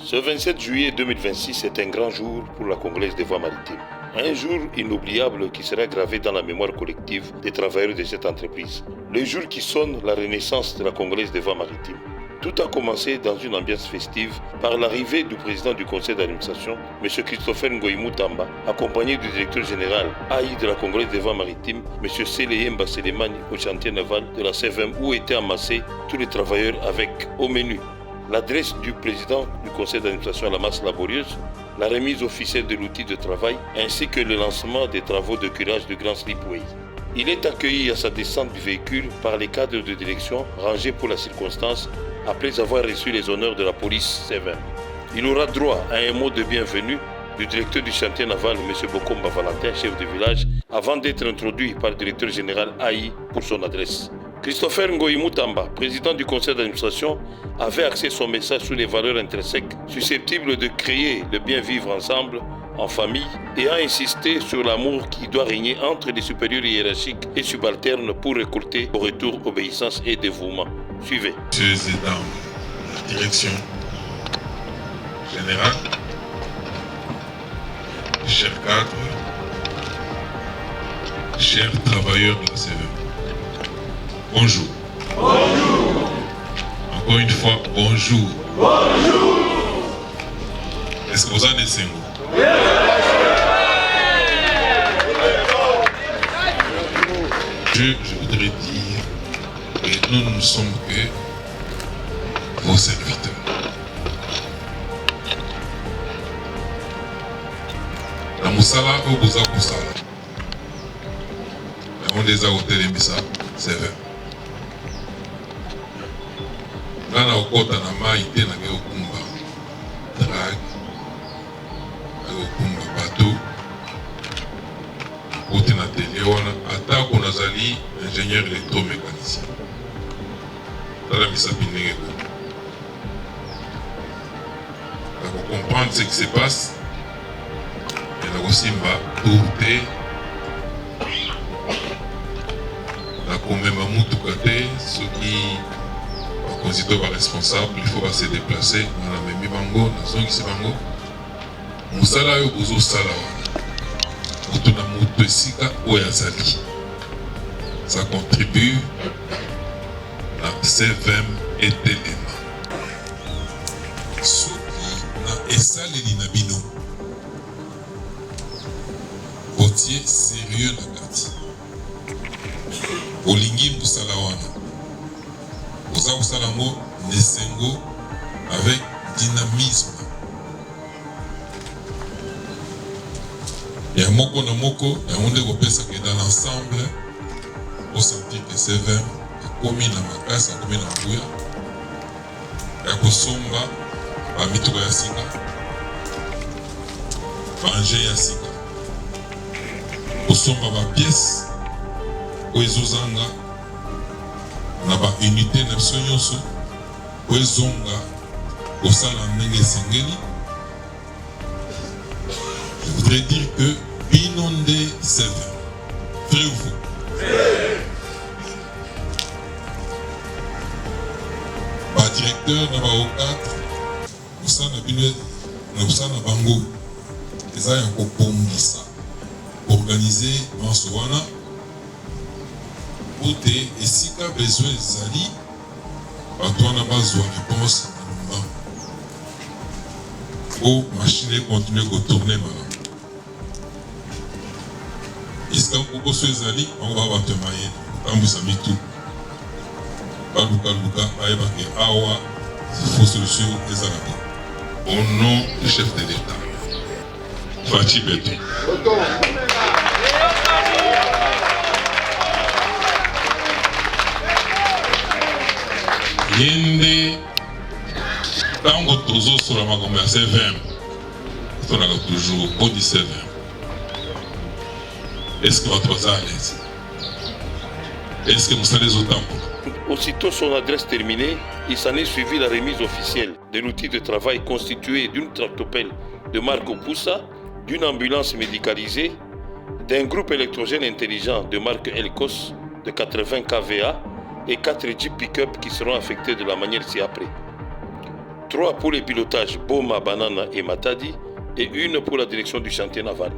Ce 27 juillet 2026 est un grand jour pour la Congolaise des voies maritimes. Un jour inoubliable qui sera gravé dans la mémoire collective des travailleurs de cette entreprise. Le jour qui sonne la renaissance de la Congolaise des voies maritimes. Tout a commencé dans une ambiance festive par l'arrivée du président du conseil d'administration, M. Christopher Ngoïmou Tamba, accompagné du directeur général AI de la Congolaise des voies maritimes, M. Seleyemba Selemani, au chantier naval de la CVM où étaient amassés tous les travailleurs avec au menu l'adresse du président du conseil d'administration à la masse laborieuse, la remise officielle de l'outil de travail ainsi que le lancement des travaux de curage du Grand Slipway. Il est accueilli à sa descente du véhicule par les cadres de direction rangés pour la circonstance après avoir reçu les honneurs de la police CVM. Il aura droit à un mot de bienvenue du directeur du chantier naval, M. Bokomba Valentin, chef de village, avant d'être introduit par le directeur général AI pour son adresse. Christopher Ngoïmou Tamba, président du conseil d'administration, avait axé son message sur les valeurs intrinsèques susceptibles de créer le bien vivre ensemble en famille et a insisté sur l'amour qui doit régner entre les supérieurs hiérarchiques et subalternes pour récolter au retour obéissance et dévouement. Suivez. Messieurs et dames, la direction générale, chers cadres, chers travailleurs de la CVM, bonjour. Bonjour. Encore une fois, bonjour. Bonjour. Est-ce que vous en êtes single? Je voudrais dire que nous ne sommes que vos serviteurs. La Moussala au Bouza Koussala. On les a hôtels et Missa, c'est vrai. Là, on a un maïté, on a un drag, un bateau, on a un atelier, on a un ingénieur électromécanicien. Dans la Missa Pinege. Pour comprendre ce qui se passe, il y a aussi une tourté. Même ceux qui sont responsables, il faut se déplacer dans la même bango, dans la zone qui se bango. Moussala yo bozo sala wana. Na mutu esika oyazali. Ça contribue à CVM et Telema. Soki na esaleli na bino. Votier sérieux na kati. Olingi Moussala wana. Oza Moussala ngo nesengo avec dynamisme. Ya moko na moko, ya onde kopesa que dans l'ensemble, on sentit que c'est vrai, komi na makasa, komi na mbuya. Ya kosomba, ba mituka ya sika. Manger ya sika. Kosomba ba pièces. Oezozanga na ba unité na biso nyonso oezonga kosala ndenge esengeli. Je voudrais dire que binonde c'est vrai ou faux? Ba directeur na ba O4 osana bino na osana bango eza ya kopongisa organiser manso wana et si tu as besoin de Zali, tu as besoin de réponse à nous. La machine continue de tourner. Est-ce que vous avez Zali, on va te mailler. Quand vous avez tout, Awa, il faut solution des Arabes. Au nom du chef de l'État, Fatih Beto. Yende tango tozo sur la makombe à CVM on a toujours au 17. Est-ce que votre voisin est à l'aise? Est-ce que vous savez les autant? Aussitôt son adresse terminée, il s'en est suivi la remise officielle de l'outil de travail constitué d'une tractopelle de marque Opoussa, d'une ambulance médicalisée, d'un groupe électrogène intelligent de marque Elcos de 80 kVA et 4 Jeep pick-up qui seront affectés de la manière ci-après. 3 pour les pilotages Boma, Banana et Matadi et 1 pour la direction du chantier naval.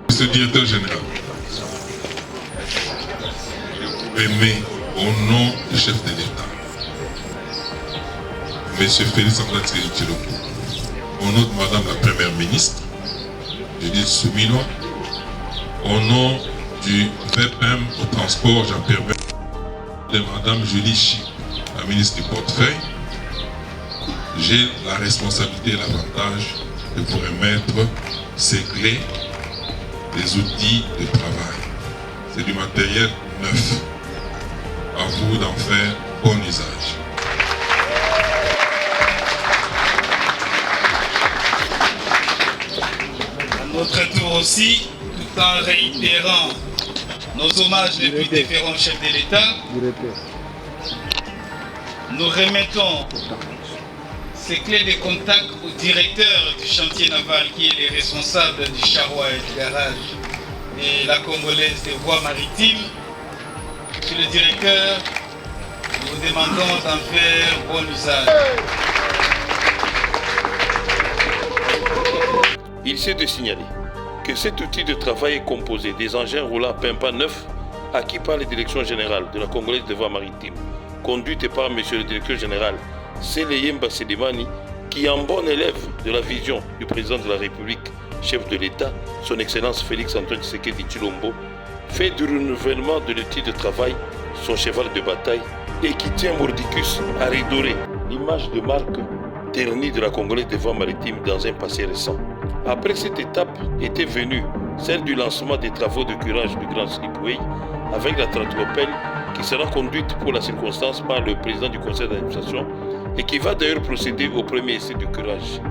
Monsieur le directeur général, permet au nom du chef de l'État, M. Félix Antoine Tshilombo, au nom de Madame la Première ministre, je dis Souminois, au nom du VPM au transport, j'en permets de Madame Julie Chi, la ministre du portefeuille, j'ai la responsabilité et l'avantage de vous remettre ces clés, des outils de travail. C'est du matériel neuf. À vous d'en faire bon usage. À notre tour aussi, tout en réitérant nos hommages les plus différents chefs de l'État, nous remettons ces clés de contact au directeur du chantier naval qui est le responsable du charroi et du garage et la Congolaise des voies maritimes. Monsieur le directeur, nous vous demandons d'en faire bon usage. Il s'est de signaler que cet outil de travail est composé des engins roulants Pimpa neufs acquis par la direction générale de la Congolaise des voies maritimes, conduite par M. le directeur général Seleyemba Sedemani, qui est en bon élève de la vision du président de la République, chef de l'État, son Excellence Félix Antoine Tshisekedi Tshilombo, fait du renouvellement de l'outil de travail son cheval de bataille et qui tient mordicus à redorer l'image de marque ternie de la Congolaise des voies maritimes dans un passé récent. Après cette étape était venue celle du lancement des travaux de curage du Grand Slipway avec la tractopelle qui sera conduite pour la circonstance par le président du conseil d'administration et qui va d'ailleurs procéder au premier essai du curage.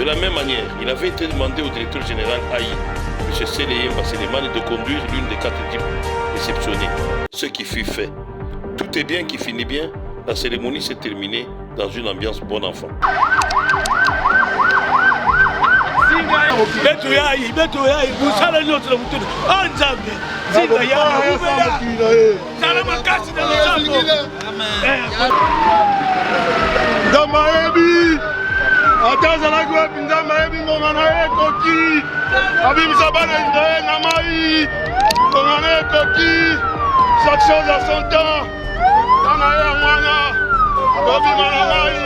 De la même manière, il avait été demandé au directeur général AI, M. Seleyemba Sedemani, de conduire l'une des 4 types réceptionnés, ce qui fut fait. Tout est bien qui finit bien, la cérémonie s'est terminée dans une ambiance bon enfant. atazalaki wapi nzambe ayebi ngonga na ye ekoki abimisa bana Israel na mai ngonga na ye ekoki chaque chose à son temps tana ye ya mwana akobima na mai